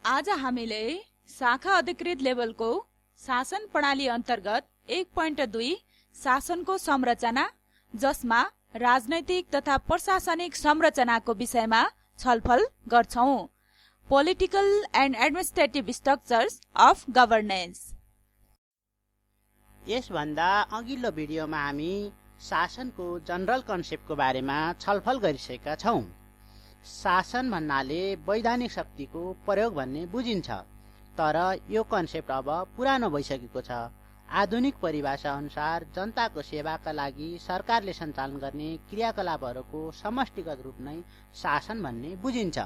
आज हामीले शाखा अधिकृत लेभलको शासन प्रणाली अन्तर्गत 1.2 शासनको संरचना, जसमा राजनैतिक तथा प्रशासनिक संरचनाको विषयमा छलफल गर्छौं। Political and administrative structures of governance. यसभन्दा अघिल्लो भिडियोमा हामी शासनको जनरल कन्सेप्टको बारेमा छलफल गरिसकेका छौं। शासन भन्नाले वैधानिक शक्तिको प्रयोग भन्ने बुझिन्छ, तर यो कन्सेप्ट अब पुरानो भइसकेको छ। आधुनिक परिभाषा अनुसार जनताको सेवाका लागि सरकारले सञ्चालन गर्ने क्रियाकलापहरूको समष्टिगत रूप नै शासन भन्ने बुझिन्छ।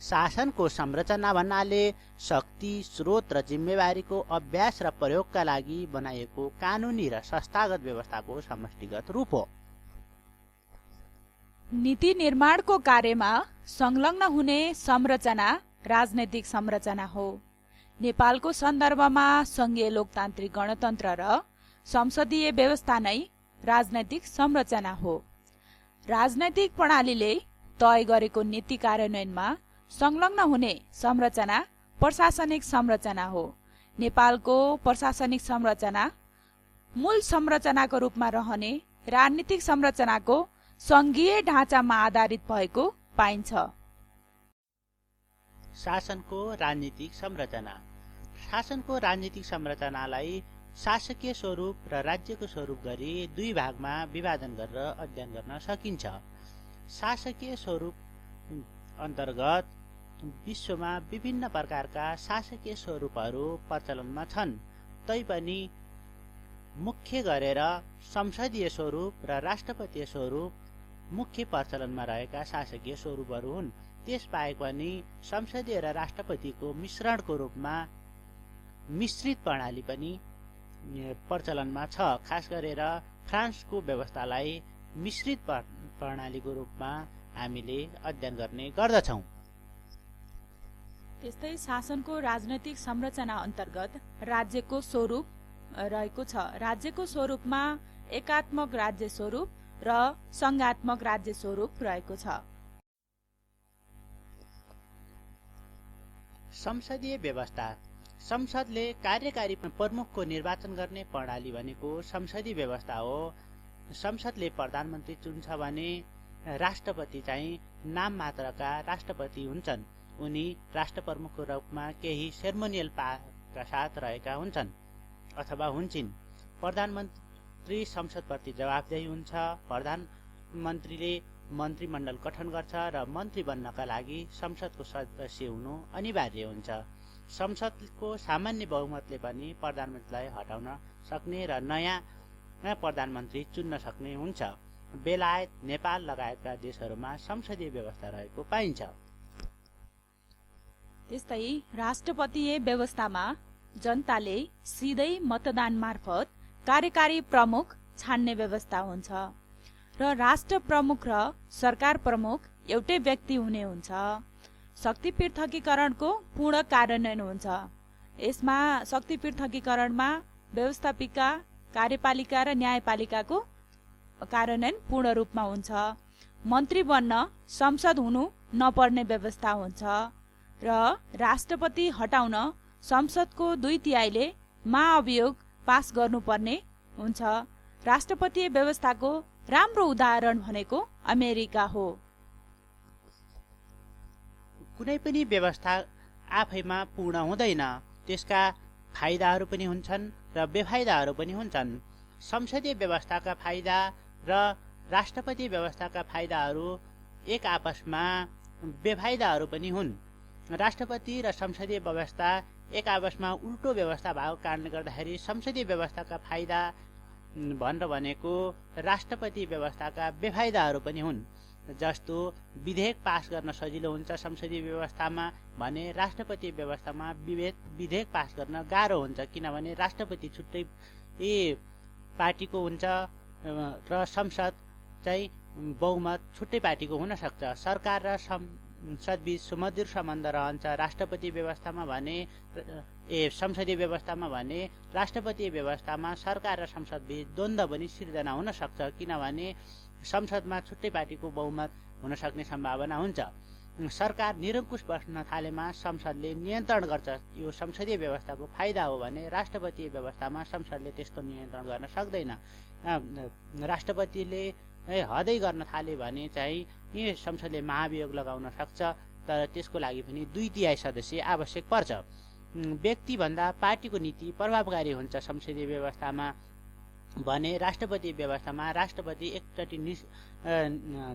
शासनको संरचना भन्नाले शक्ति, स्रोत र जिम्मेवारीको अभ्यास र प्रयोगका लागि बनाइएको कानुनी र संस्थागत व्यवस्थाको समष्टिगत रूप हो। नीति निर्माणको कार्यमा संलग्न हुने संरचना राजनैतिक संरचना हो। नेपालको सन्दर्भमा संघीय लोकतान्त्रिक गणतन्त्र र संसदीय व्यवस्था नै राजनैतिक संरचना हो। राजनैतिक प्रणालीले तय गरेको नीति कार्यान्वयनमा संलग्न हुने संरचना प्रशासनिक संरचना हो। नेपालको प्रशासनिक संरचना मूल संरचनाको रूपमा रहने राजनीतिक संरचनाको संघीय ढाँचामा आधारित भएको पाइन्छ। शासनको राजनीतिक संरचना। शासनको राजनीतिक संरचनालाई शासकीय स्वरूप र राज्यको स्वरूप गरी दुई भागमा विभाजन गरेर अध्ययन गर्न सकिन्छ। शासकीय स्वरूप अन्तर्गत विश्वमा विभिन्न प्रकारका शासकीय स्वरूपहरू प्रचलनमा छन्, तैपनि मुख्य गरेर संसदीय स्वरूप र राष्ट्रपतीय स्वरूप मुख्य प्रचलनमा रहेका शासकीय स्वरूपहरू हुन्। त्यसबाहेक पनि संसदीय र राष्ट्रपतिको मिश्रणको रूपमा मिश्रित प्रणाली पनि प्रचलनमा छ। खास गरेर फ्रान्सको व्यवस्थालाई मिश्रित प्रणालीको रूपमा हामीले अध्ययन गर्ने गर्दछौँ। त्यस्तै शासनको राजनैतिक संरचना अन्तर्गत राज्यको स्वरूप रहेको छ। राज्यको स्वरूपमा एकात्मक राज्य स्वरूप र संघात्मक राज्य स्वरूप रहेको छ। संसदीय व्यवस्था। संसदले कार्यकारी प्रमुखको निर्वाचन गर्ने प्रणाली भनेको संसदीय व्यवस्था हो। संसदले प्रधानमन्त्री चुन्छ भने राष्ट्रपति चाहिँ नाम मात्रका राष्ट्रपति हुन्छन्। उनी राष्ट्र प्रमुखको रूपमा केही सेरेमोनियल पाका साथ रहेका हुन्छन् अथवा हुन्छन्। प्रधानमन्त्री संसदप्रति जवाफदेही हुन्छ। प्रधानमन्त्रीले मन्त्रीमण्डल गठन गर्छ र मन्त्री बन्नका लागि संसदको सदस्य हुनु अनिवार्य हुन्छ। संसदको सामान्य बहुमतले पनि प्रधानमन्त्रीलाई हटाउन सक्ने र नयाँ प्रधानमन्त्री चुन्न सक्ने हुन्छ। बेलायत, नेपाल लगायतका देशहरूमा संसदीय व्यवस्था रहेको पाइन्छ। त्यस्तै राष्ट्रपतीय व्यवस्थामा जनताले सिधै मतदान मार्फत कार्यकारी प्रमुख छान्ने व्यवस्था हुन्छ र राष्ट्र प्रमुख र सरकार प्रमुख एउटै व्यक्ति हुने हुन्छ। शक्ति पृथकीकरणको पूर्ण कार्यान्वयन हुन्छ। यसमा शक्ति पृथकीकरणमा व्यवस्थापिका, कार्यपालिका र न्यायपालिकाको कार्यान्वयन पूर्ण रूपमा हुन्छ। मन्त्री बन्न संसद हुनु नपर्ने व्यवस्था हुन्छ र राष्ट्रपति हटाउन संसदको 2/3ले महाअभियोग पास गर्नुपर्ने हुन्छ। राष्ट्रपतीय व्यवस्थाको राम्रो उदाहरण भनेको अमेरिका हो। कुनै पनि व्यवस्था आफैमा पूर्ण हुँदैन, त्यसका फाइदाहरू पनि हुन्छन् र बेफाइदाहरू पनि हुन्छन्। संसदीय व्यवस्थाका फाइदा र राष्ट्रपति व्यवस्थाका फाइदाहरू एक आपसमा बेफाइदाहरू पनि हुन्। राष्ट्रपति र संसदीय व्यवस्था एक आपसमा उल्टो व्यवस्था भएको कारणले गर्दाखेरि संसदीय व्यवस्थाका फाइदा भनेको राष्ट्रपति व्यवस्थाका बेफाइदाहरू पनि हुन्। जस्तो विधेयक पास गर्न सजिलो हुन्छ संसदीय व्यवस्थामा भने राष्ट्रपति व्यवस्थामा विधेयक पास गर्न गाह्रो हुन्छ, किनभने राष्ट्रपति छुट्टै पार्टीको हुन्छ र संसद चाहिँ बहुमत छुट्टै पार्टीको हुन सक्छ। सरकार र संसदबीच सुमधुर सम्बन्ध रहन्छ। राष्ट्रपति व्यवस्थामा भने संसदीय व्यवस्थामा भने राष्ट्रपति व्यवस्थामा सरकार र संसदबीच द्वन्द्व पनि सिर्जना हुन सक्छ, किनभने संसदमा छुट्टै पार्टीको बहुमत हुन सक्ने सम्भावना हुन्छ। सरकार निरङ्कुश बस्न थालेमा संसदले नियन्त्रण गर्छ। यो संसदीय व्यवस्थाको फाइदा हो भने राष्ट्रपतीय व्यवस्थामा संसदले त्यस्तो नियन्त्रण गर्न सक्दैन। राष्ट्रपतिले हदै गर्न थाले भने चाहिँ यी संसदले महाभियोग लगाउन सक्छ, तर त्यसको लागि पनि 2/3 सदस्य आवश्यक पर्छ। व्यक्तिभन्दा पार्टीको नीति प्रभावकारी हुन्छ संसदीय व्यवस्थामा भने राष्ट्रपति व्यवस्थामा राष्ट्रपति एकचोटि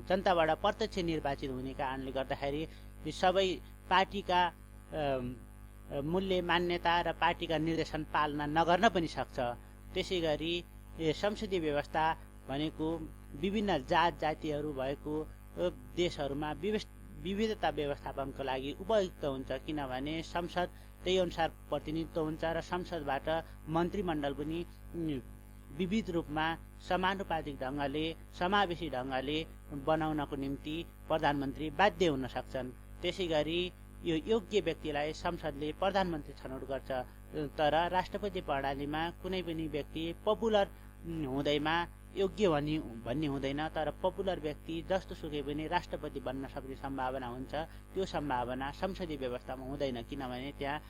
जनताबाट प्रत्यक्ष निर्वाचित हुने कारणले गर्दाखेरि सबै पार्टीका मूल्य मान्यता र पार्टीका निर्देशन पालना नगर्न पनि सक्छ। त्यसै गरी संसदीय व्यवस्था भनेको विभिन्न जात जातिहरू भएको देशहरूमा विविधता व्यवस्थापनको लागि उपयुक्त हुन्छ, किनभने संसद त्यही अनुसार प्रतिनिधित्व हुन्छ र संसदबाट मन्त्रीमण्डल पनि विविध रूपमा समानुपातिक ढङ्गले समावेशी ढङ्गले बनाउनको निम्ति प्रधानमन्त्री बाध्य हुन सक्छन्। त्यसै गरी यो योग्य व्यक्तिलाई संसदले प्रधानमन्त्री छनौट गर्छ, तर राष्ट्रपति प्रणालीमा कुनै पनि व्यक्ति पपुलर हुँदैमा योग्य भन्ने हुँदैन, तर पपुलर व्यक्ति जस्तो सुकै पनि राष्ट्रपति बन्न सक्ने सम्भावना हुन्छ। त्यो सम्भावना संसदीय व्यवस्थामा हुँदैन, किनभने त्यहाँ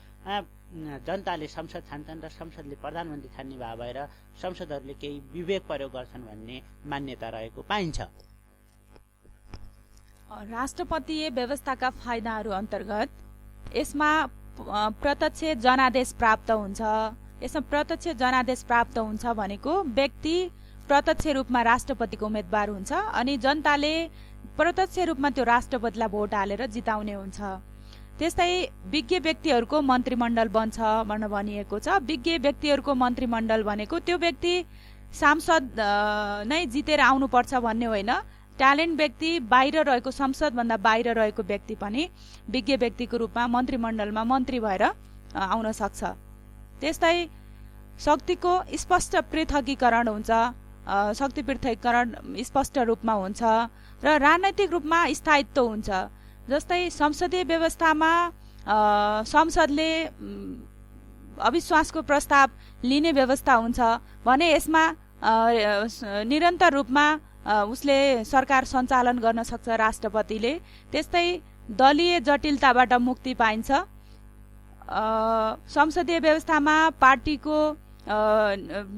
जनताले संसद छान्छन् र संसदले प्रधानमन्त्री छान्ने भए भएर संसदहरूले केही विवेक प्रयोग गर्छन् भन्ने मान्यता रहेको पाइन्छ। राष्ट्रपतीय व्यवस्थाका फाइदाहरू अन्तर्गत यसमा प्रत्यक्ष जनादेश प्राप्त हुन्छ। यसमा प्रत्यक्ष जनादेश प्राप्त हुन्छ भनेको व्यक्ति प्रत्यक्ष रूपमा राष्ट्रपतिको उम्मेदवार हुन्छ अनि जनताले प्रत्यक्ष रूपमा त्यो राष्ट्रपतिलाई भोट हालेर जिताउने हुन्छ। त्यस्तै विज्ञ व्यक्तिहरूको मन्त्रीमण्डल बन्छ भनेर भनिएको छ। विज्ञ व्यक्तिहरूको मन्त्रीमण्डल भनेको त्यो व्यक्ति सांसद नै जितेर आउनुपर्छ भन्ने होइन, ट्यालेन्ट व्यक्ति बाहिर रहेको संसदभन्दा बाहिर रहेको व्यक्ति पनि विज्ञ व्यक्तिको रूपमा मन्त्रीमण्डलमा मन्त्री भएर आउन सक्छ। त्यस्तै शक्तिको स्पष्ट पृथकीकरण हुन्छ, शक्ति पृथकीकरण स्पष्ट रूपमा हुन्छ र राजनैतिक रूपमा स्थायित्व हुन्छ। जस्तै संसदीय व्यवस्थामा संसदले अविश्वासको प्रस्ताव लिने व्यवस्था हुन्छ भने यसमा निरन्तर रूपमा उसले सरकार सञ्चालन गर्न सक्छ राष्ट्रपतिले। त्यस्तै दलीय जटिलताबाट मुक्ति पाइन्छ। संसदीय व्यवस्थामा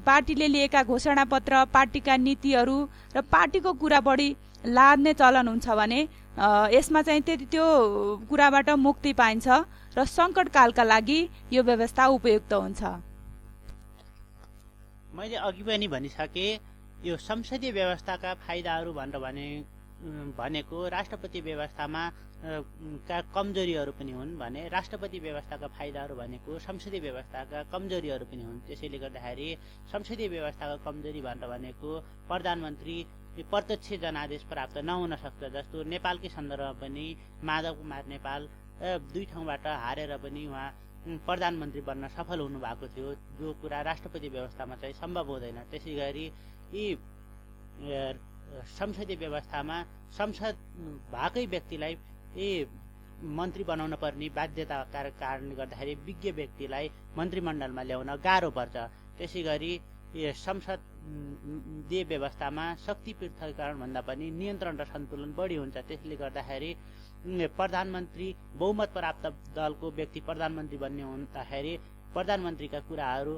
पार्टीले लिएका घोषणापत्र, पार्टीका नीतिहरू र पार्टीको कुरा बढी लाद्ने चलन हुन्छ भने यसमा चाहिँ त्यो कुराबाट मुक्ति पाइन्छ र सङ्कटकालका लागि यो व्यवस्था उपयुक्त हुन्छ। मैले अघि पनि भनिसके यो संसदीय व्यवस्थाका फाइदाहरू भनेको राष्ट्रपति व्यवस्थामा का कमजोरीहरू पनि हुन् भने राष्ट्रपति व्यवस्थाका फाइदाहरू भनेको संसदीय व्यवस्थाका कमजोरीहरू पनि हुन्। त्यसैले गर्दाखेरि संसदीय व्यवस्थाका कमजोरी भनेको प्रधानमन्त्री प्रत्यक्ष जनादेश प्राप्त नहुन सक्छ। जस्तो नेपालकै सन्दर्भमा पनि माधव कुमार नेपाल 2 ठाउँबाट हारेर पनि उहाँ प्रधानमन्त्री बन्न सफल हुनुभएको थियो, जो कुरा राष्ट्रपति व्यवस्थामा चाहिँ सम्भव हुँदैन। त्यसै गरी यी संसदीय व्यवस्थामा संसद भएकै व्यक्तिलाई मन्त्री बनाउन पर्ने बाध्यताका कारणले गर्दाखेरि विज्ञ व्यक्तिलाई मन्त्रीमण्डलमा ल्याउन गाह्रो पर्छ। त्यसै गरी संसदीय व्यवस्थामा शक्ति पृथकीकरण भन्दा पनि नियन्त्रण र सन्तुलन बढी हुन्छ। त्यसले गर्दाखेरि प्रधानमन्त्री बहुमत प्राप्त दलको व्यक्ति प्रधानमन्त्री बन्ने हुँदाखेरि प्रधानमन्त्रीका कुराहरू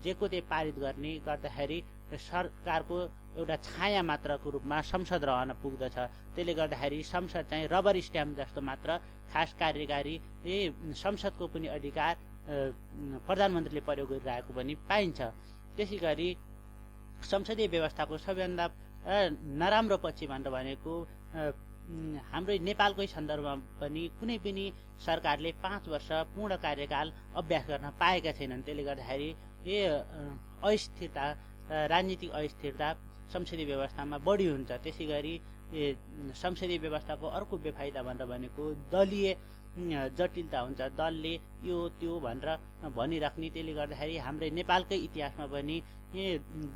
जेको त्यही पारित गर्ने गर्दाखेरि सरकारको एउटा छाया मात्रको रूपमा संसद रहन पुग्दछ। त्यसले गर्दाखेरि संसद चाहिँ रबर स्ट्याम्प जस्तो मात्र खास कार्यकारी संसदको पनि अधिकार प्रधानमन्त्रीले प्रयोग गरिरहेको पनि पाइन्छ। त्यसै गरी संसदीय व्यवस्थाको सबैभन्दा नराम्रो पक्ष भनेको हाम्रो नेपालकै सन्दर्भमा पनि कुनै पनि सरकारले 5 वर्ष पूर्ण कार्यकाल अभ्यास गर्न पाएका छैनन्। त्यसले गर्दाखेरि अस्थिरता, राजनीतिक अस्थिरता संसदीय व्यवस्थामा बढी हुन्छ। त्यसै गरी संसदीय व्यवस्थाको अर्को बेफाइदा भनेको दलीय जटिलता हुन्छ। दलले यो त्यो भनेर भनिराख्ने। त्यसले गर्दाखेरि हाम्रो नेपालकै इतिहासमा पनि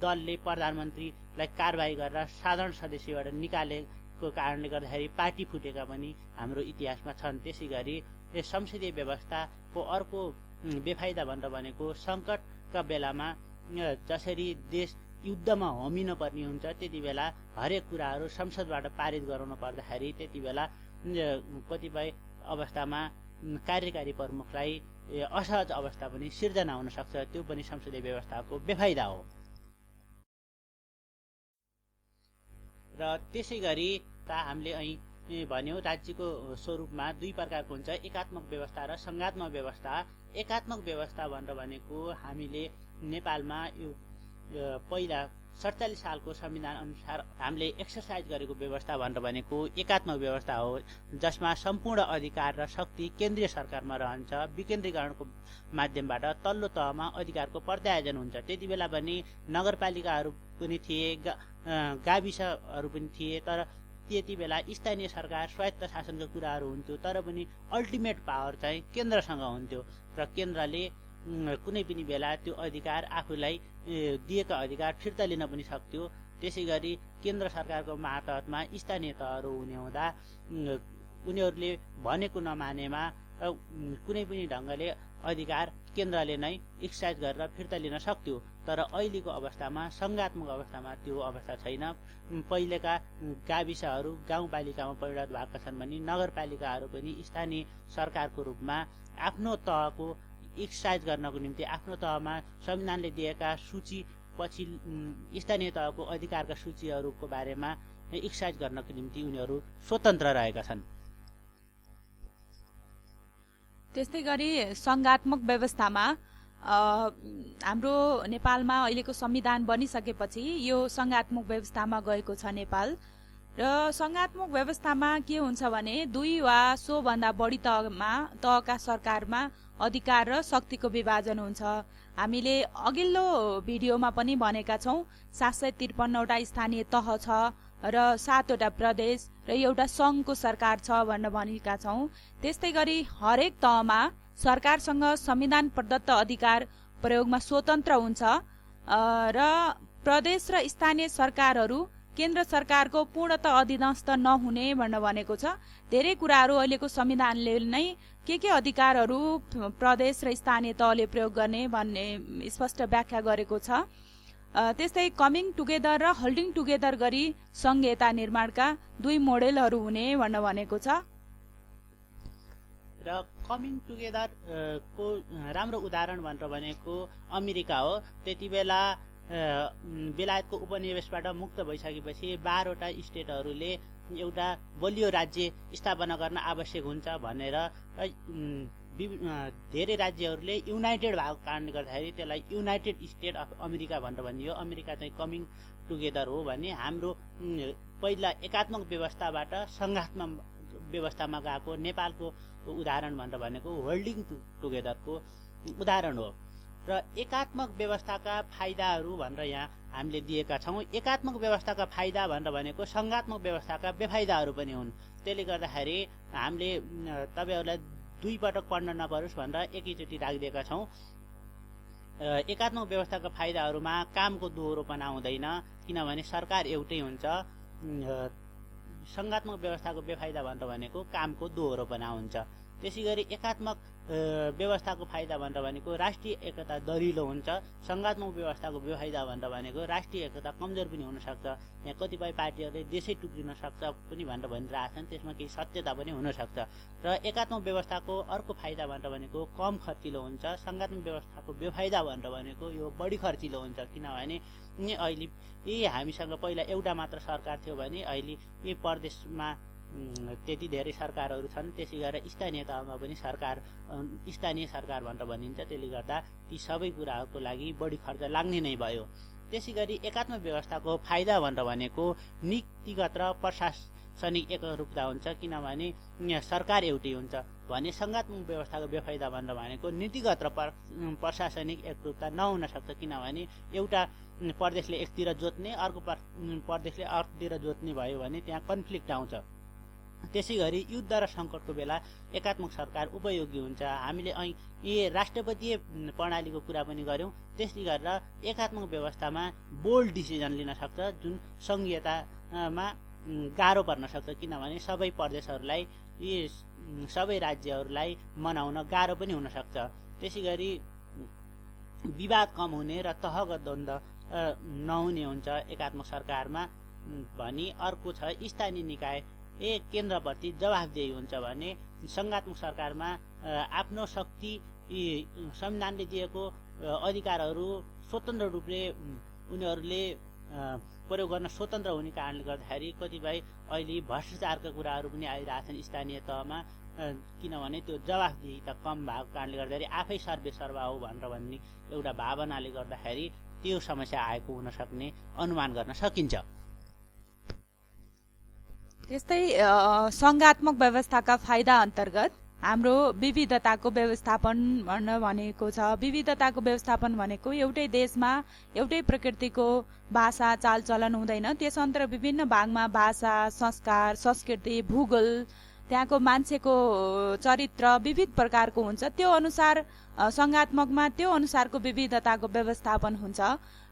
दलले प्रधानमन्त्रीलाई कारबाही गरेर साधारण सदस्यबाट निकालेको कारणले गर्दाखेरि पार्टी फुटेका पनि हाम्रो इतिहासमा छन्। त्यसै गरी संसदीय व्यवस्थाको अर्को बेफाइदा भनेको सङ्कटका बेलामा जसरी देश युद्धमा होमिन पर्ने हुन्छ त्यति बेला हरेक कुराहरू संसदबाट पारित गराउनु पर्दाखेरि त्यति बेला कतिपय अवस्थामा कार्यकारी प्रमुखलाई असहज अवस्था पनि सिर्जना हुन सक्छ। त्यो पनि संसदीय व्यवस्थाको बेफाइदा हो। र त्यसै गरी हामीले અહીં भन्यो राज्यको स्वरूपमा दुई प्रकारको हुन्छ, एकात्मक व्यवस्था र संघात्मक व्यवस्था। एकात्मक व्यवस्था भनेको हामीले नेपालमा यो पहिला 47 सालको संविधान अनुसार हामीले एक्सरसाइज गरेको व्यवस्था भनेको एकात्मक व्यवस्था हो, जसमा सम्पूर्ण अधिकार र शक्ति केन्द्रीय सरकारमा रहन्छ। विकेन्द्रीकरणको माध्यमबाट तल्लो तहमा अधिकारको प्रत्यायोजन हुन्छ। त्यति बेला पनि नगरपालिकाहरू पनि थिए, गाविसहरू पनि थिए, तर त्यति बेला स्थानीय सरकार स्वायत्त शासनको कुराहरू हुन्थ्यो, तर पनि अल्टिमेट पावर चाहिँ केन्द्रसँग हुन्थ्यो र केन्द्रले कुनै पनि बेला त्यो अधिकार आफूलाई दिएका अधिकार फिर्ता लिन पनि सक्थ्यो। त्यसै गरी केन्द्र सरकारको मातहतमा स्थानीय तहहरू हुने हुँदा उनीहरूले भनेको नमानेमा कुनै पनि ढङ्गले अधिकार केन्द्रले नै एक्सर्साइज गरेर फिर्ता लिन सक्थ्यो। तर अहिलेको अवस्थामा संघात्मक अवस्थामा त्यो अवस्था छैन। पहिलेका गाविसहरू गाउँपालिकामा परिणत भएका छन् भने नगरपालिकाहरू पनि स्थानीय सरकारको रूपमा आफ्नो तहको एक्सर्साइज गर्नको निम्ति आफ्नो तहमा संविधानले दिएका सूची पछि स्थानीय तहको अधिकारका सूचीहरूको बारेमा एक्सर्साइज गर्नको निम्ति उनीहरू स्वतन्त्र रहेका छन्। त्यस्तै गरी संघात्मक व्यवस्थामा हाम्रो नेपालमा अहिलेको संविधान बनिसकेपछि यो संघात्मक व्यवस्थामा गएको छ नेपाल। र संघात्मक व्यवस्थामा के हुन्छ भने दुई वा सोभन्दा बढी तहका सरकारमा अधिकार र शक्तिको विभाजन हुन्छ। हामीले अघिल्लो भिडियोमा पनि भनेका छौँ 753वटा स्थानीय तह छ र 7वटा प्रदेश र एउटा सङ्घको सरकार छ भनेर भनेका छौँ। त्यस्तै गरी हरेक तहमा सरकारसँग संविधान प्रदत्त अधिकार प्रयोगमा स्वतन्त्र हुन्छ र प्रदेश र स्थानीय सरकारहरू केन्द्र सरकारको पूर्णतः अधीनस्थ नहुने भनेर भनेको छ। धेरै कुराहरू अहिलेको संविधानले नै के अधिकारहरू प्रदेश र स्थानीय तहले प्रयोग गर्ने भन्ने स्पष्ट व्याख्या गरेको छ। त्यस्तै कमिङ टुगेदर र होल्डिङ टुगेदर गरी संघीयता निर्माणका दुई मोडेलहरू हुने भनेर भनेको छ। र कमिङ टुगेदर को राम्रो उदाहरण भनेको अमेरिका हो। त्यति बेला बेलायतको उपनिवेशबाट मुक्त भइसकेपछि 12वटा स्टेटहरूले एउटा बलियो राज्य स्थापना गर्न आवश्यक हुन्छ भनेर धेरै राज्यहरूले युनाइटेड भएको कारणले गर्दाखेरि त्यसलाई युनाइटेड स्टेट अफ अमेरिका भनेर भनियो। अमेरिका चाहिँ कमिङ टुगेदर हो भने हाम्रो पहिला एकात्मक व्यवस्थाबाट संघात्मक व्यवस्थामा गएको नेपालको उदाहरण भनेर भनेको होल्डिङ टुगेदरको उदाहरण हो। र एकात्मक व्यवस्थाका फाइदाहरू भनेर यहाँ हामीले दिएका छौँ। एकात्मक व्यवस्थाका फाइदा भनेर भनेको संघात्मक व्यवस्थाका बेफाइदाहरू पनि हुन्। त्यसले गर्दाखेरि हामीले तपाईँहरूलाई दुई पटक पढ्न नपरोस् भनेर एकैचोटि राखिदिएका छौँ। एकात्मक व्यवस्थाका फाइदाहरूमा कामको दोहोरोपना हुँदैन, किनभने सरकार एउटै हुन्छ। संघात्मक व्यवस्थाको बेफाइदा भनेर भनेको कामको दोहोरोपना हुन्छ। त्यसै गरी एकात्मक व्यवस्थाको फाइदा भनेर भनेको राष्ट्रिय एकता दरिलो हुन्छ। संघात्मक व्यवस्थाको बेफाइदा भनेर भनेको राष्ट्रिय एकता कमजोर पनि हुनसक्छ। यहाँ कतिपय पार्टीहरूले देशै टुक्रिन सक्छ पनि भनेर भनिरहेछन्, त्यसमा केही सत्यता पनि हुनसक्छ। र एकात्मक व्यवस्थाको अर्को फाइदा भनेर भनेको कम खर्चिलो हुन्छ। संघात्मक व्यवस्थाको बेफाइदा भनेर भनेको यो बढी खर्चिलो हुन्छ, किनभने अहिले हामीसँग पहिला एउटा मात्र सरकार थियो भने अहिले यी प्रदेशमा त्यति धेरै सरकारहरू छन्। त्यसै गरेर स्थानीय तहमा पनि स्थानीय सरकार भनेर भनिन्छ। त्यसले गर्दा ती सबै कुराहरूको लागि बढी खर्च लाग्ने नै भयो। त्यसै गरी एकात्मक व्यवस्थाको फाइदा भनेर भनेको नीतिगत र प्रशासनिक एकरूपता हुन्छ, किनभने सरकार एउटै हुन्छ भने संघात्मक व्यवस्थाको बेफाइदा भनेर भनेको नीतिगत र प्रशासनिक एकरूपता नहुन सक्छ, किनभने एउटा प्रदेशले एकतिर जोत्ने अर्को प्रदेशले अर्कोतिर जोत्ने भयो भने त्यहाँ कन्फ्लिक्ट आउँछ। त्यसै गरी युद्ध र सङ्कटको बेला एकात्मक सरकार उपयोगी हुन्छ। हामीले यी राष्ट्रपतीय प्रणालीको कुरा पनि गऱ्यौँ। त्यसले गर्दा एकात्मक व्यवस्थामा बोल्ड डिसिजन लिन सक्छ, जुन सङ्घीयतामा गाह्रो पर्न सक्छ, किनभने सबै प्रदेशहरूलाई यी सबै राज्यहरूलाई मनाउन गाह्रो पनि हुन सक्छ। त्यसै गरी विवाद कम हुने र तहगत द्वन्द्व नहुने हुन्छ एकात्मक सरकारमा। भनी अर्को छ स्थानीय निकाय केन्द्रप्रति जवाफदेही हुन्छ भने सङ्घात्मक सरकारमा आफ्नो शक्ति संविधानले दिएको अधिकारहरू स्वतन्त्र रूपले उनीहरूले प्रयोग गर्न स्वतन्त्र हुने कारणले गर्दाखेरि कतिपय अहिले भ्रष्टाचारका कुराहरू पनि आइरहेछन् स्थानीय तहमा, किनभने त्यो जवाफदेही त कम भएको कारणले गर्दाखेरि आफै सर्वेसर्वा हो भनेर भन्ने एउटा भावनाले गर्दाखेरि त्यो समस्या आएको हुन सक्ने अनुमान गर्न सकिन्छ। त्यस्तै सङ्घात्मक व्यवस्थाका फाइदा अन्तर्गत हाम्रो विविधताको व्यवस्थापन भनेको छ। विविधताको व्यवस्थापन भनेको एउटै देशमा एउटै प्रकृतिको भाषा चालचलन हुँदैन, त्यस अन्तर विभिन्न भागमा भाषा, संस्कार, संस्कृति, भूगोल, त्यहाँको मान्छेको चरित्र विविध प्रकारको हुन्छ। त्यो अनुसार सङ्घात्मकमा त्यो अनुसारको विविधताको व्यवस्थापन हुन्छ।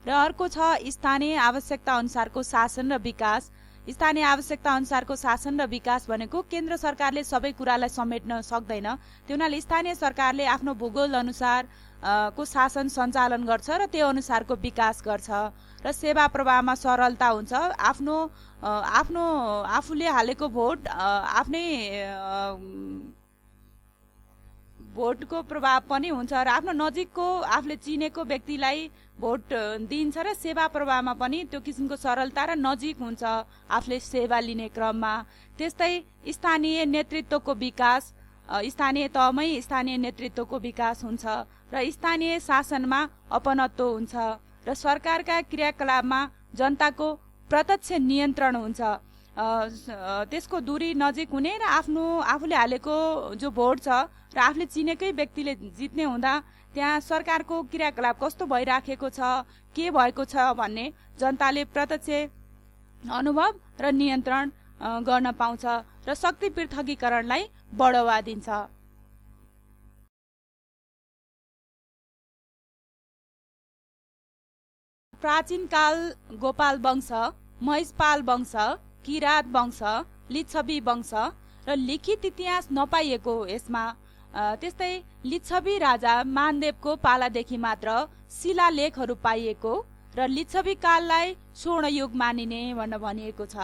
र अर्को छ स्थानीय आवश्यकता अनुसारको शासन र विकास। स्थानीय आवश्यकता अनुसारको शासन र विकास भनेको केन्द्र सरकारले सबै कुरालाई समेट्न सक्दैन, त्यो हुनाले स्थानीय सरकारले आफ्नो भूगोल अनुसार को शासन सञ्चालन गर्छ र त्यो अनुसारको विकास गर्छ र सेवा प्रवाहमा सरलता हुन्छ। आफूले हालेको भोट आफ्नै भोटको प्रभाव पनि हुन्छ र आफ्नो नजिकको आफूले चिनेको व्यक्तिलाई भोट दिन्छ र सेवा प्रवाहमा पनि त्यो किसिमको सरलता र नजिक हुन्छ आफूले सेवा लिने क्रममा। त्यस्तै स्थानीय नेतृत्वको विकास, स्थानीय तहमै स्थानीय नेतृत्वको विकास हुन्छ र स्थानीय शासनमा अपनत्व हुन्छ र सरकारका क्रियाकलापमा जनताको प्रत्यक्ष नियन्त्रण हुन्छ। त्यसको दूरी नजिक हुने र आफूले हालेको जो भोट छ र आफूले चिनेकै व्यक्तिले जित्ने हुँदा त्यहाँ सरकारको क्रियाकलाप कस्तो भइराखेको छ, के भएको छ भन्ने जनताले प्रत्यक्ष अनुभव र नियन्त्रण गर्न पाउँछ र शक्ति पृथकीकरणलाई बढावा दिन्छ। प्राचीन काल गोपाल वंश, महिषपाल वंश, किरात वंश, लिच्छवी वंश र लिखित इतिहास नपाइएको यसमा। त्यस्तै लिच्छवी राजा मानदेवको पालादेखि मात्र शिलालेखहरू पाइएको र लिच्छवी काललाई स्वर्णयुग मानिने भनेर भनिएको छ।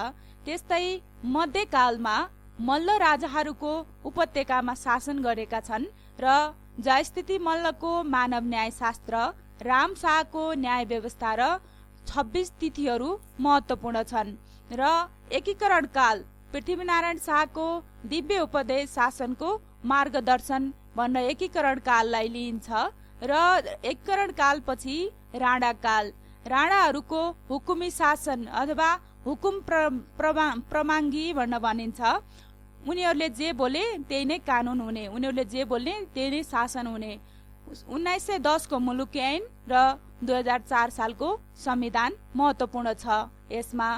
त्यस्तै मध्यकालमा मल्ल राजाहरूको उपत्यकामा शासन गरेका छन् र जयस्थिति मल्लको मानव न्यायशास्त्र, राम शाहको न्याय व्यवस्था र 26 तिथिहरू महत्त्वपूर्ण छन् र एकीकरण काल पृथ्वीनारायण शाहको दिव्य उपदेश शासनको मार्गदर्शन भनेर एकीकरण काललाई लिइन्छ र एकीकरण कालपछि राणा काल, राणाहरूको हुकुमी शासन अथवा हुकुम प्रमाङ्गी भनेर भनिन्छ। उनीहरूले जे बोले त्यही नै कानुन हुने, उनीहरूले जे बोल्ने त्यही नै शासन हुने। 1910 को मुलुकी ऐन र 2004 सालको संविधान महत्त्वपूर्ण छ यसमा।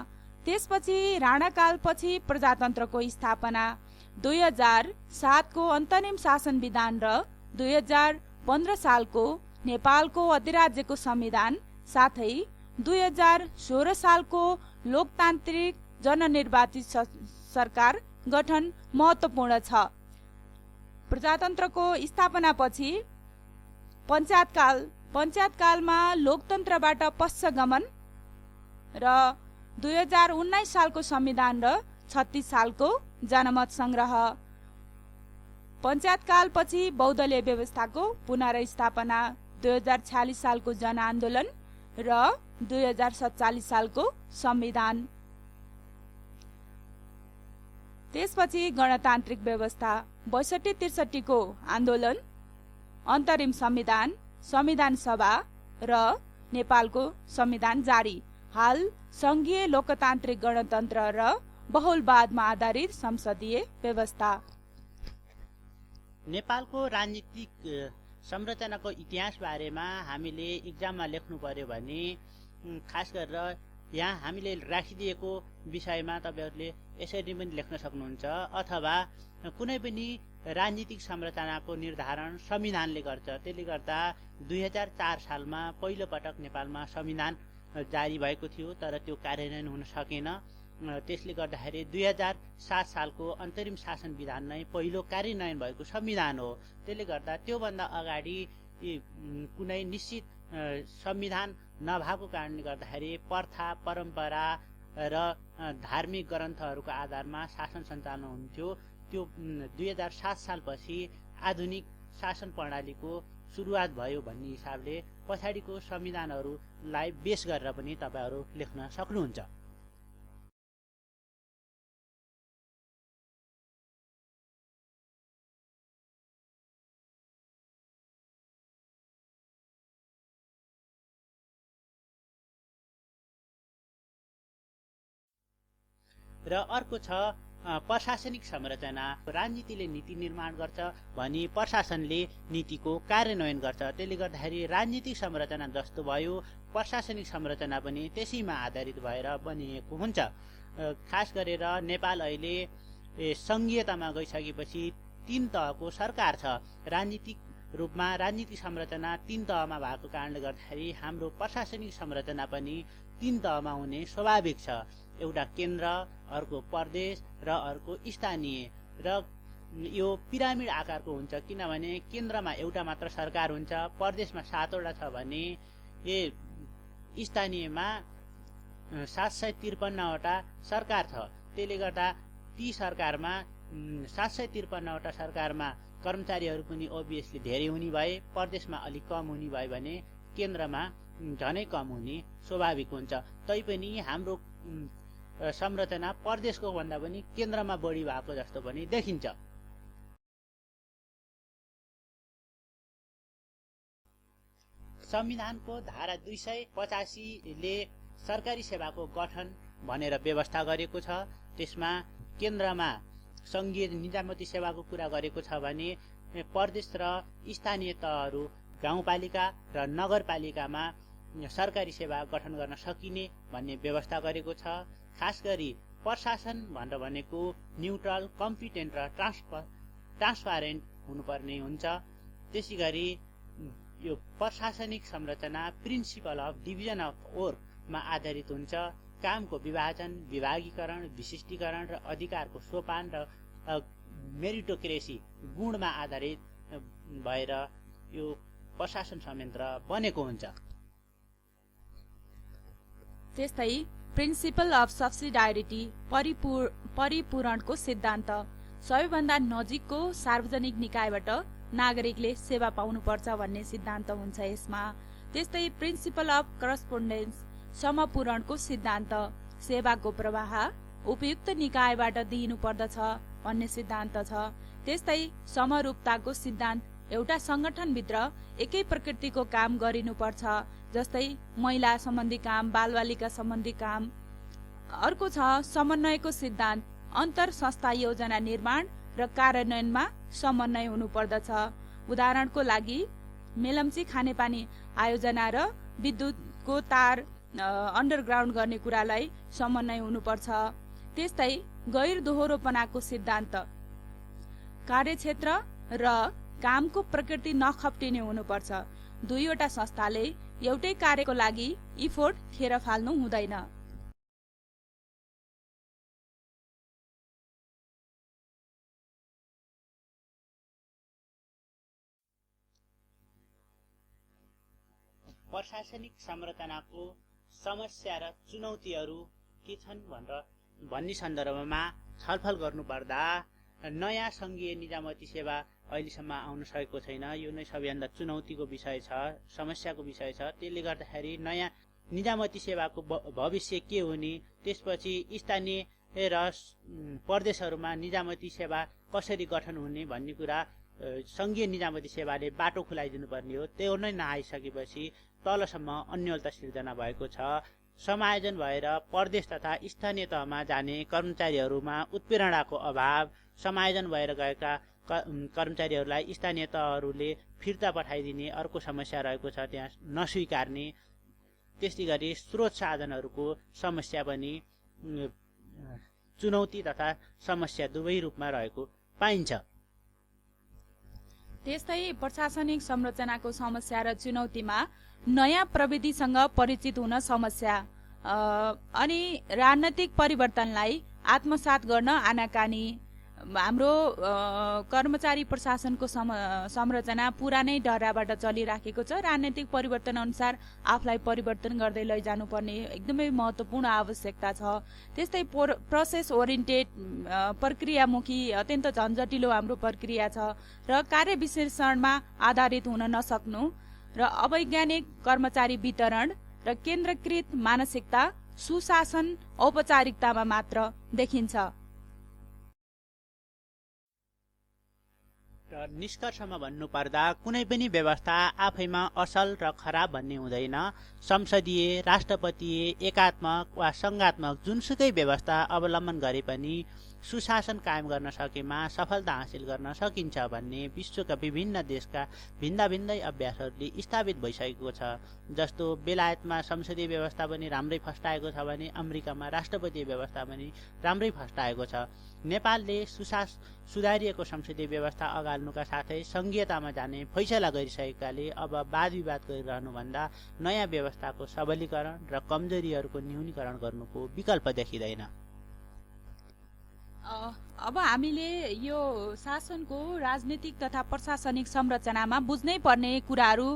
त्यसपछि राणाकालपछि प्रजातन्त्रको स्थापना, 2007 को अन्तरिम शासन विधान र 2015 सालको नेपालको अधिराज्यको संविधान साथै 2016 सालको लोकतान्त्रिक जननिर्वाचित सरकार गठन महत्त्वपूर्ण छ। प्रजातन्त्रको स्थापनापछि पञ्चायतकालमा लोकतन्त्रबाट पश्चगमन र 2019 सालको संविधान र 36 सालको जनमत संग्रह। पञ्चायतकालपछि बहुदलीय व्यवस्थाको पुनर्स्थापना, 2046 सालको जनआन्दोलन र 2047 सालको संविधान। त्यसपछि गणतान्त्रिक व्यवस्था, 62-63 को आन्दोलन, अन्तरिम संविधान, संविधान सभा र नेपालको संविधान जारी। हाल संघीय लोकतान्त्रिक गणतन्त्र र बहुलवादमा आधारित संसदीय व्यवस्था। नेपालको राजनीतिक संरचनाको इतिहास बारेमा हामीले इक्जाममा लेख्नु पर्यो भने खास गरेर यहाँ हामीले राखिदिएको विषयमा तपाईहरुले यसरी पनि लेख्न सक्नुहुन्छ, अथवा कुनै पनि राजनीतिक संरचनाको निर्धारण संविधानले गर्छ। त्यसले गर्दा 2004 सालमा पहिलो पटक नेपालमा संविधान जारी भएको थियो, तर त्यो कार्यान्वयन हुन सकेन। त्यसले गर्दाखेरि 2007 सालको अन्तरिम शासन विधान नै पहिलो कार्यान्वयन भएको संविधान हो। त्यसले गर्दा त्योभन्दा अगाडि कुनै निश्चित संविधान नभएको कारणले गर्दाखेरि प्रथा, परम्परा र धार्मिक ग्रन्थहरूको आधारमा शासन सञ्चालन हुन्थ्यो। त्यो 2007 सालपछि आधुनिक शासन प्रणालीको सुरुवात भयो भन्ने हिसाबले पछाडिको संविधानहरूलाई बेस गरेर पनि तपाईहरू लेख्न सक्नुहुन्छ। र अर्को छ प्रशासनिक संरचना। राजनीतिले नीति निर्माण गर्छ भने प्रशासनले नीतिको कार्यान्वयन गर्छ। त्यसले गर्दाखेरि राजनीतिक संरचना जस्तो भयो प्रशासनिक संरचना पनि त्यसैमा आधारित भएर बनिएको हुन्छ। खास गरेर नेपाल अहिले संघीयतामा गइसकेपछि 3 तहको सरकार छ। राजनीतिक रूपमा राजनीतिक संरचना 3 तहमा भएको कारणले गर्दाखेरि हाम्रो प्रशासनिक संरचना पनि 3 तहमा हुने स्वाभाविक छ। एउटा केन्द्र, अर्को प्रदेश र अर्को स्थानीय। र यो पिरामिड आकारको हुन्छ, किनभने केन्द्रमा एउटा मात्र सरकार हुन्छ, प्रदेशमा 7 वटा छ भने स्थानीयमा 753 वटा सरकार छ। त्यसले गर्दा ती सरकारमा 753 वटा सरकारमा कर्मचारीहरू पनि ओभियसली धेरै हुने भए, प्रदेशमा अलिक कम हुने भए भने केन्द्रमा झनै कम हुने स्वाभाविक हुन्छ। तैपनि हाम्रो संरचना प्रदेशको भन्दा पनि केन्द्रमा बढी भएको जस्तो पनि देखिन्छ। संविधानको धारा 285 ले सरकारी सेवाको गठन भनेर व्यवस्था गरेको छ। त्यसमा केन्द्रमा संघीय निजामती सेवाको कुरा गरेको छ भने प्रदेश र स्थानीय तहहरू गाउँपालिका र नगरपालिकामा सरकारी सेवा गठन गर्न सकिने भन्ने व्यवस्था गरेको छ। खास गरी प्रशासन भनेको न्युट्रल, कम्पिटेन्ट र ट्रान्सपारेन्ट हुनुपर्ने हुन्छ। त्यसै गरी यो प्रशासनिक संरचना प्रिन्सिपल अफ डिभिजन अफ वर्कमा आधारित हुन्छ। कामको विभाजन, विभागीकरण, विशिष्टीकरण र अधिकारको सोपान र मेरिटोक्रेसी गुणमा आधारित भएर यो प्रशासन संयन्त्र बनेको हुन्छ। त्यस्तै प्रिन्सिपल अफ सब्सिडारिटी परिपूरणको सिद्धान्त। सबैभन्दा नजिकको सार्वजनिक निकायबाट नागरिकले सेवा पाउनुपर्छ भन्ने सिद्धान्त हुन्छ यसमा। त्यस्तै प्रिन्सिपल अफ करस्पोन्डेन्स समपूरणको सिद्धान्त। सेवाको प्रवाह उपयुक्त निकायबाट दिइनु पर्दछ भन्ने सिद्धान्त छ। त्यस्तै समरूपताको सिद्धान्त। एउटा संगठनभित्र एकै प्रकृतिको काम गरिनुपर्छ, जस्तै महिला सम्बन्धी काम, बालबालिका सम्बन्धी काम। अर्को छ समन्वयको सिद्धान्त। अन्तर संस्था योजना निर्माण र कार्यान्वयनमा समन्वय हुनुपर्दछ। उदाहरणको लागि मेलम्ची खानेपानी आयोजना र विद्युतको तार अन्डरग्राउन्ड गर्ने कुरालाई समन्वय हुनुपर्छ। त्यस्तै गैर दोहोरोपनाको सिद्धान्त। कार्यक्षेत्र र कामको प्रकृति नखप्टिने हुनुपर्छ। दुईवटा संस्थाले एउटै कार्यको लागि इफोर्ट खेर फाल्नु हुँदैन। प्रशासनिक संरचनाको समस्या र चुनौतीहरू के छन् भन्ने सन्दर्भमा छलफल गर्नुपर्दा नयाँ संघीय निजामती सेवा अहिलेसम्म आउन सकेको छैन। यो नै सबैभन्दा चुनौतीको विषय छ, समस्याको विषय छ। त्यसले गर्दाखेरि नयाँ निजामती सेवाको भविष्य के हुने, त्यसपछि स्थानीय र प्रदेशहरूमा निजामती सेवा कसरी गठन हुने भन्ने कुरा संघीय निजामती सेवाले बाटो खुलाइदिनु पर्ने हो। त्यो नै नआइसकेपछि तलसम्म अन्योलता सिर्जना भएको छ। समायोजन भएर प्रदेश तथा स्थानीय तहमा जाने कर्मचारीहरूमा उत्प्रेरणाको अभाव, समायोजन भएर गएका कर्मचारीहरूलाई स्थानीय तहहरूले फिर्ता पठाइदिने अर्को समस्या रहेको छ, त्यहाँ नस्वीकार्ने। त्यस्तै गरी स्रोत साधनहरूको समस्या पनि चुनौती तथा समस्या दुवै रूपमा रहेको पाइन्छ। त्यस्तै प्रशासनिक संरचनाको समस्या र चुनौतीमा नयाँ प्रविधिसँग परिचित हुन समस्या अनि राजनैतिक परिवर्तनलाई आत्मसात गर्न आनाकानी, हाम्रो कर्मचारी प्रशासनको संरचना पुरानै ढर्राबाट चलिराखेको छ। राजनैतिक परिवर्तन अनुसार आफूलाई परिवर्तन गर्दै लैजानुपर्ने एकदमै महत्त्वपूर्ण आवश्यकता छ। त्यस्तै प्रोसेस ओरिएन्टेड प्रक्रियामुखी अत्यन्त झन्झटिलो हाम्रो प्रक्रिया छ र कार्य विश्लेषणमा आधारित हुन नसक्नु र अवैज्ञानिक कर्मचारी वितरण र केन्द्रीकृत मानसिकता सुशासन औपचारिकतामा मात्र देखिन्छ। र निष्कर्षमा भन्नुपर्दा कुनै पनि व्यवस्था आफैमा असल र खराब भन्ने हुँदैन। संसदीय, राष्ट्रपतीय, एकात्मक वा सङ्घात्मक जुनसुकै व्यवस्था अवलम्बन गरे पनि सुशासन कायम गर्न सकेमा सफलता हासिल गर्न सकिन्छ भन्ने विश्वका विभिन्न देशका भिन्दा भिन्दै अभ्यासहरूले स्थापित भइसकेको छ। जस्तो बेलायतमा संसदीय व्यवस्था पनि राम्रै फस्टाएको छ भने अमेरिकामा राष्ट्रपतीय व्यवस्था पनि राम्रै फस्टाएको छ। नेपालले सुधारिएको संसदीय व्यवस्था अगाल्नुका साथै सङ्घीयतामा जाने फैसला गरिसकेकाले अब वाद विवाद गरिरहनुभन्दा नयाँ व्यवस्थाको सबलीकरण र कमजोरीहरूको न्यूनीकरण गर्नुको विकल्प देखिँदैन। अब हामीले यो शासनको राजनीतिक तथा प्रशासनिक संरचनामा बुझ्नै पर्ने कुराहरू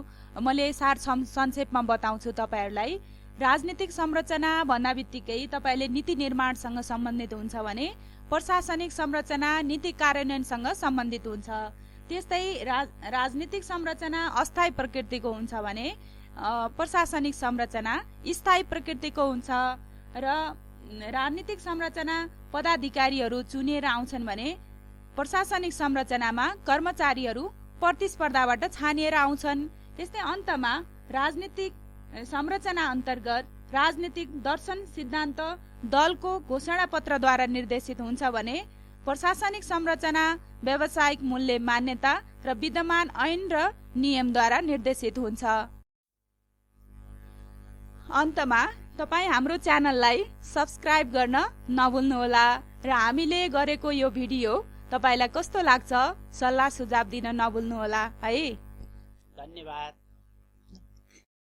मैले सार संक्षेपमा बताउँछु तपाईहरूलाई। राजनीतिक संरचना भन्दा बित्तिकै तपाईँले नीति निर्माणसँग सम्बन्धित हुन्छ भने प्रशासनिक संरचना नीति कार्यान्वयनसँग सम्बन्धित हुन्छ। त्यस्तै राजनीतिक संरचना अस्थायी प्रकृतिको हुन्छ भने प्रशासनिक संरचना स्थायी प्रकृतिको हुन्छ र राजनीतिक संरचना पदाधिकारीहरू चुनिएर आउँछन् भने प्रशासनिक संरचनामा कर्मचारीहरू प्रतिस्पर्धाबाट छानिएर आउँछन्। त्यस्तै अन्तमा राजनीतिक संरचना अन्तर्गत राजनीतिक दर्शन सिद्धान्त दलको घोषणापत्रद्वारा निर्देशित हुन्छ भने प्रशासनिक संरचना व्यावसायिक मूल्य मान्यता र विद्यमान ऐन र नियमद्वारा निर्देशित हुन्छ। अन्तमा तपाईँ हाम्रो च्यानललाई सब्स्क्राइब गर्न नभुल्नुहोला र हामीले गरेको यो भिडियो तपाईँलाई कस्तो लाग्छ सल्लाह सुझाव दिन नभुल्नुहोला है। धन्यवाद।